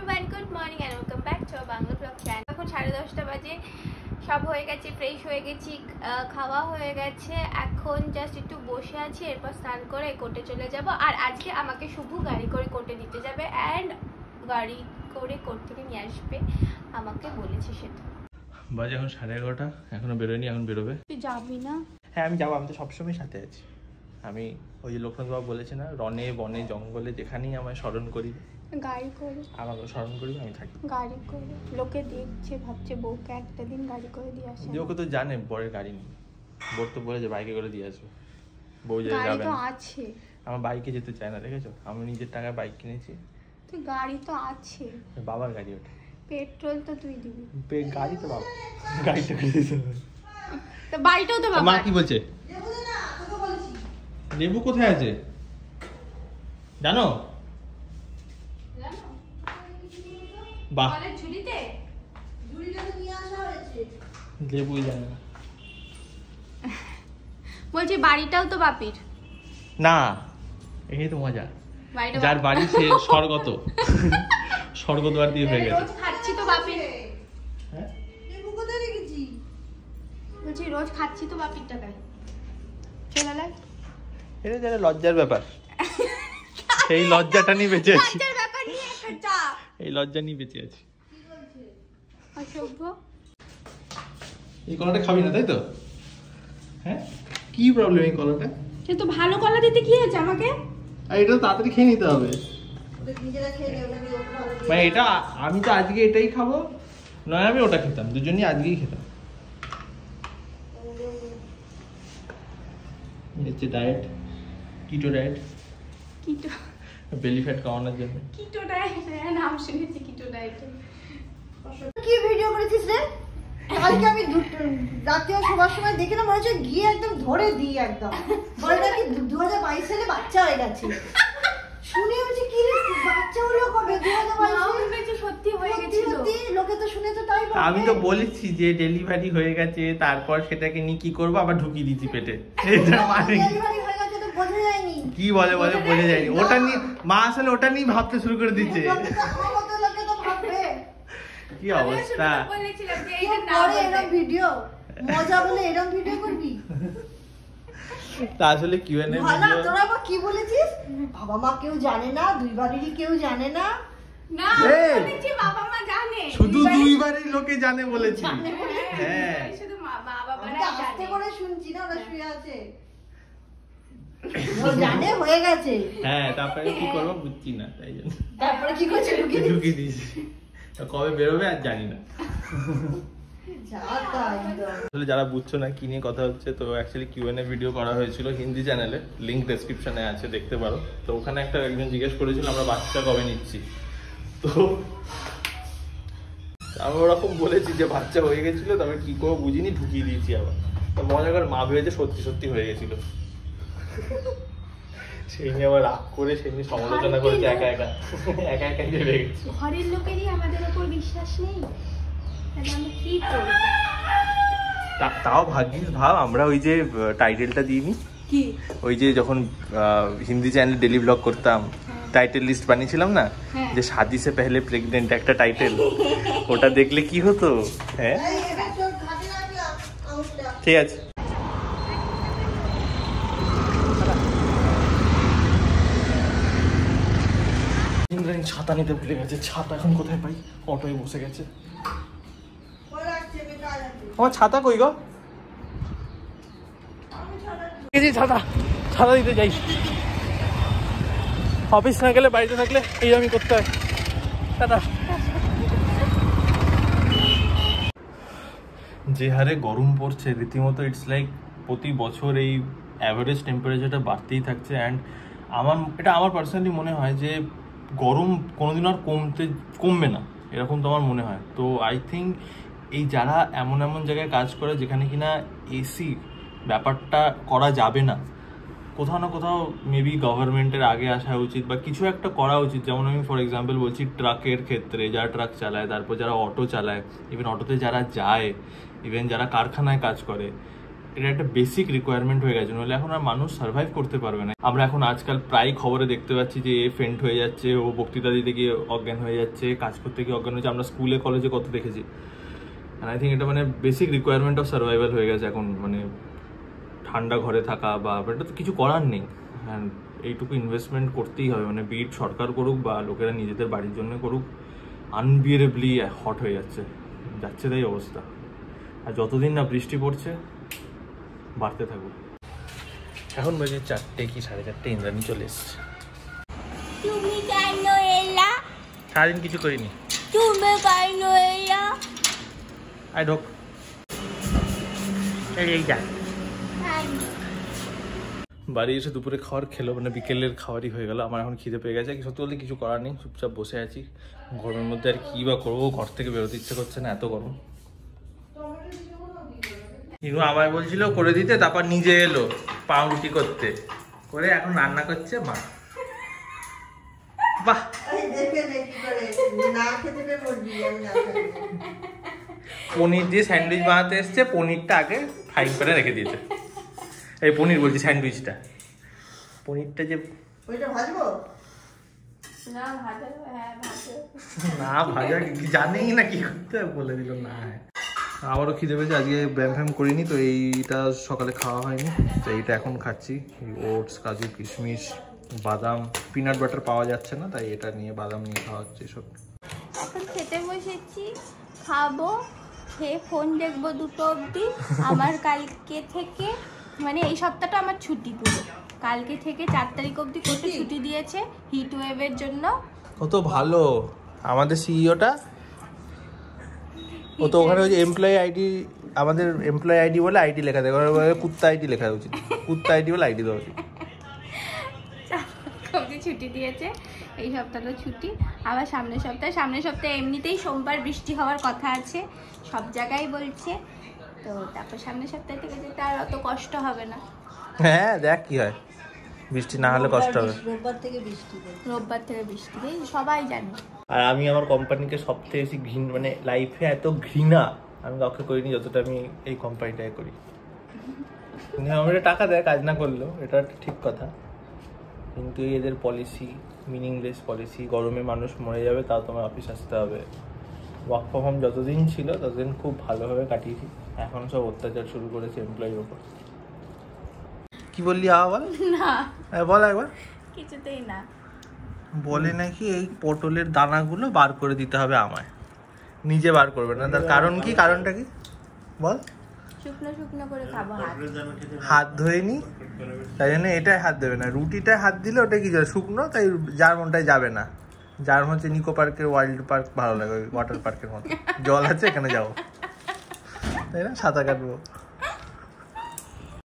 Everyone, good morning and welcome back to Bangla blog channel. এখন 10:30 বাজে, সব হয়ে গেছে, ফ্রেশ হয়ে গেছি, খাওয়া হয়ে গেছে। এখন জাস্ট একটু বসে আছি, এরপর স্নান করে কোর্টে চলে যাব। আর আজকে আমাকে শুভ গাড়ি করে কোর্টে দিতে যাবে অ্যান্ড গাড়ি করে কোর্ট থেকে নিয়ে আসবে, আমাকে বলেছে সেটা। বাজে এখন 11:30, এখনো বেরোয়নি, এখন বেরোবে। তুই যাবি না? হ্যাঁ আমি যাবো, আমি তো সবসময় সাথে আছি। আমি ওই যে লোকনাথ বাবু বলেছে না, রনে বনে জঙ্গলে যেখানেই আমায় স্মরণ করি, গাড়ি করে আমাকে স্মরণ করি, আমি থাকি। গাড়ি করে লোকে দেখছে, ভাবছে বউকে একটা দিন গাড়ি করে দিয়ে আসে। ওকে তো জানে বরের গাড়ি নেই, বর তো বলেছে বাইকে করে দিয়ে আসবে, বউ যে যাবে তো আছে। আমার বাইকে যেতে চায় না, দেখেছো? আমি নিজের টাকায় বাইক কিনেছি। তো গাড়ি তো আছে, বাবার গাড়ি ওটা, পেট্রোল তো তুই দিবি। গাড়ি তো বাবা, গাড়িটা করে দিতে হবে। তো বাড়িটাও তো বাবা। মা কি বলছে? লেবু কোথায় আছে জানো? বাহ, লেবুই জানে না। বলছি বাড়িটাও তো বাপির না, এই তো মজা, যার বাড়ি সে স্বর্গত, স্বর্গদ্বার দিয়ে হয়ে গেছে। রোজ খাচ্ছি তো বাপির, হ্যাঁ লেবু কোথায় রেখেছি? বলছি রোজ খাচ্ছি তো বাপির টাকায়। চলে আয়। এটা যারা লজ্জার ব্যাপার, সেই লজ্জাটা নিয়ে বেঁচে আছি, লজ্জার ব্যাপার নিয়ে একটা চা, এই লজ্জা নিয়ে বেঁচে আছি। অসভ্য। এই কলাটা খাবি না তাই তো? হ্যাঁ কি প্রবলেম এই কলাটা? সে তো ভালো কলা দিতে কি হয়েছে আমাকে? আর এটা তাড়াতাড়ি খেয়ে নিতে হবে। মানে এটা আমি তো আজকে এটাই খাবো, নয় আমি ওটা খেতাম, দুজনই আজকেই খেতাম। হচ্ছে ডায়েট, কিটো ডায়েট, কিটো বেলি ফ্যাট কমানোর জন্য। কিটো ডায়েট, হ্যাঁ নাম শুনেছি কিটো ডায়েট। কি ভিডিও করেছিস রে? আজকে আমি রাত্রে সবার সময় দেখে না, মনে হচ্ছে গিয়ে একদম ধরে দিই, একদম বলে নাকি 2022 সালে বাচ্চা হয়ে গেছে। শুনে হচ্ছে কি রে, বাচ্চা হলো কবে? 2022 সত্যি হয়ে গেছিল, লোকে তো শুনে তো তাই বলে। আমি তো বলেছি যে ডেলিভারি হয়ে গেছে, তারপর সেটাকে নিয়ে কি করবো, আবার ঢুকিয়ে দিচ্ছি পেটে। এটা মানে ডেলিভারি হয়ে গেছে তো বোঝা যায়নি। কি বলে বোঝা যায়নি, ওটা নিয়ে মা আসলে ওটা নিয়ে ভাবতে শুরু করে দিচ্ছে। আমার মতো লোকে তো ভাববে কি অবস্থা। বলেছিলাম যে এরকম ভিডিও মজা বলে এরকম ভিডিও করবি? তা আসলে কিউএনএ ভালো, ভিডিও তোরা আবার কি বলেছিস? বাবা মা কেউ জানে না, দুই বাড়িরই কেউ জানে না। না এই, বলেছি বাবা মা জানে, শুধু দুইবারই লোকে জানে বলেছি। হ্যাঁ শুধু মা বাবা আমি না তো আস্তে জানে। করে শুনছি না, ওরা শুয়ে আছে। ও জানে হয়ে গেছে, হ্যাঁ তারপরে কি করবো বুঝছি না, তাই জন্য তারপরে কি করছে? ঢুকিয়ে দিয়েছি। কবে বেরোবে আর জানি না। যা তাই একদম। আসলে যারা বুঝছো না কি নিয়ে কথা হচ্ছে, তো অ্যাকচুয়ালি কিউএনএ ভিডিও করা হয়েছিল হিন্দি চ্যানেলে, লিংক ডেসক্রিপশনে আছে, দেখতে পারো। তো ওখানে একজন জিজ্ঞেস করেছিল আমরা বাচ্চা কবে নিচ্ছি, তো আমি ওরকম বলেছি যে বাচ্চা হয়ে গেছিল, তবে কি করবো বুঝিনি, ঢুকিয়ে দিয়েছি আবার। তো মজা করে মা ভেবেছে সত্যি সত্যি হয়ে গেছিল, সেই নিয়ে আবার রাগ করে সেই নিয়ে সমালোচনা করেছে একা একা ভেবে গেছে। ঘরের লোকেরই আমাদের উপর বিশ্বাস নেই, তাহলে আমরা কি করব? তাও ভাগ্যিস ভাব আমরা ওই যে টাইটেলটা দিইনি, কি ওই যে যখন হিন্দি চ্যানেলে ডেলি ব্লগ করতাম, টাইটেল লিস্ট বানিয়েছিলাম না, যে শাদি সে পেহলে প্রেগনেন্ট একটা টাইটেল, ওটা দেখলে কি হতো। হ্যাঁ ঠিক আছে। ইন্দ্রাণী ছাতা নিতে ভুলে গেছে, ছাতা এখন কোথায় পাই? অটোয় বসে গেছে। আমার ছাতা কই গো? ছাতা ছাতা দিতে যাই, অফিস না গেলে বাড়িতে থাকলে এই আমি করতে হয়। টাটা। যে হারে গরম পড়ছে রীতিমতো, ইটস লাইক প্রতি বছর এই অ্যাভারেজ টেম্পারেচারটা বাড়তেই থাকছে। অ্যান্ড আমার পার্সোনালি মনে হয় যে গরম কোনোদিন আর কমবে না, এরকম তো আমার মনে হয়। তো আই থিঙ্ক এই যারা এমন জায়গায় কাজ করে যেখানে কিনা এসি ব্যাপারটা করা যাবে না, কোথাও না কোথাও মেবি গভর্নমেন্টের আগে আসা উচিত বা কিছু একটা করা উচিত। যেমন আমি ফর এক্সাম্পল বলছি ট্রাকের ক্ষেত্রে, যারা ট্রাক চালায়, তারপর যারা অটো চালায়, ইভেন অটোতে যারা যায়, ইভেন যারা কারখানায় কাজ করে, এটা একটা বেসিক রিকোয়ারমেন্ট হয়ে গেছে, নাহলে এখন আর মানুষ সার্ভাইভ করতে পারবে না। আমরা এখন আজকাল প্রায় খবরে দেখতে পাচ্ছি যে এ ফেন্ট হয়ে যাচ্ছে, ও বক্তৃতা দিতে গিয়ে অজ্ঞান হয়ে যাচ্ছে, কাজ করতে গিয়ে অজ্ঞান হয়েছে। আমরা স্কুলে কলেজে কত দেখেছি। আই থিঙ্ক এটা মানে বেসিক রিকোয়ারমেন্ট অফ সার্ভাইভাল হয়ে গেছে এখন, মানে ঠান্ডা ঘরে থাকা বা এটা তো কিছু করার নেই। অ্যান্ড এইটুকু ইনভেস্টমেন্ট করতেই হবে, মানে বিট সরকার করুক বা লোকেরা নিজেদের বাড়ির জন্য করুক, আনবিয়ারেবলি হট হয়ে যাচ্ছে তাই অবস্থা। আর যতদিন না বৃষ্টি পড়ছে বাড়তে থাকুক। এখন বাজে 4টে কি 4:30, ইন্দ্রাণী চলে এসছে। তুমি কেন এলা? সারাদিন কিছু করিনি। তুমি কেন এলা? আই ঢোক, এই যা। বাড়ি এসে দুপুরে খাবার খেলো, মানে বিকেলের খাবারই হয়ে গেল। আমার এখন খিদে পেয়ে গেছে, সত্যি বলতে কিছু করার নেই, চুপচাপ বসে আছি। গরমের মধ্যে আর কি বা করবো, ঘর থেকে বেরোতে ইচ্ছে করছে না, এত গরম। ইগো আবার বলছিল করে দিতে, তারপর নিজে এলো পাউরুটি করতে, করে এখন রান্না করছে মা। বাহ, পনির দিয়ে স্যান্ডউইচ বানাতে এসছে, পনিরটা আগে ফ্রাই করে রেখে দিয়েছে। এই পনির বলছি, স্যান্ডউইচটা, পনিরটা যে ভাজবো না ভাজা, হ্যাঁ ভাজা না ভাজা জানেই না কি করতে, বলে দিল না। আমারও খিদে পেয়েছে, আজকে ব্যায়াম ফ্যাম করিনি তো, এইটা সকালে খাওয়া হয়নি, তো এইটা এখন খাচ্ছি। ওটস, কাজু, কিশমিশ, বাদাম, পিনাট বাটার পাওয়া যাচ্ছে না, তাই এটা নিয়ে বাদাম নিয়ে খাওয়া হচ্ছে এসব। এখন খেতে বসেছি, খাবো, খেয়ে ফোন দেখবো 2টো অবধি। আমার কালকে থেকে মানে এই সপ্তাহটা আমার ছুটি পুরো, কালকে থেকে 4 তারিখ অবধি কোর্টে ছুটি দিয়েছে হিট ওয়েভের জন্য। কত ভালো আমাদের সিইওটা, ও তো ওখানে ওই যে এমপ্লয়ি আইডি, আমাদের এমপ্লয়ি আইডি বলে আইডি লেখা দেয়, কুত্তা আইডি লেখা উচিত, কুত্তা আইডি বলে আইডি দেওয়া উচিত। অবধি ছুটি দিয়েছে, এই সপ্তাহটা ছুটি। আবার সামনের সপ্তাহে এমনিতেই সোমবার বৃষ্টি হওয়ার কথা আছে, সব জায়গায় বলছে। তো তারপর সামনের সপ্তাহ থেকে যেতে আর অত কষ্ট হবে না। হ্যাঁ দেখ কি হয়, বৃষ্টি না হলে কষ্ট হবে। রোববার থেকে বৃষ্টি, সবাই জানে। আর আমি আমার কোম্পানিকে সবথেকে বেশি মানে লাইফে এত ঘৃণা আমি কাউকে করিনি যতটা আমি এই কোম্পানিটাকে করি। আমার টাকা দেয় কাজ না করলেও, এটা ঠিক কথা, কিন্তু এদের পলিসি মিনিংলেস পলিসি। গরমে মানুষ মরে যাবে, তাও তোমার অফিস আসতে হবে। ওয়ার্ক ফ্রম হোম যতদিন ছিল ততদিন খুব ভালোভাবে কাটিয়েছি, এখন সব অত্যাচার শুরু করেছে এমপ্লয়ির ওপর। কি বললি আবার? না বল একবার। কিছুতেই না। বলে নাকি এই পটলের দানাগুলো বার করে দিতে হবে আমায়, নিজে বার করবে না। তার কারণ কি? কারণটা কি বল? শুকনো শুকনো করে খাবো, হাত ধোয়নি তাই জন্য এটাই হাত দেবে না। রুটিটায় হাত দিলে ওটা কি শুকনো, তাই যার মনটায় যাবে না। যার হচ্ছে নিকো পার্কের ওয়াইল্ড পার্ক ভালো লাগে, ওয়াটার পার্কের মতো জল আছে, এখানে যাবো, তাই না, সাঁতার কাটবো।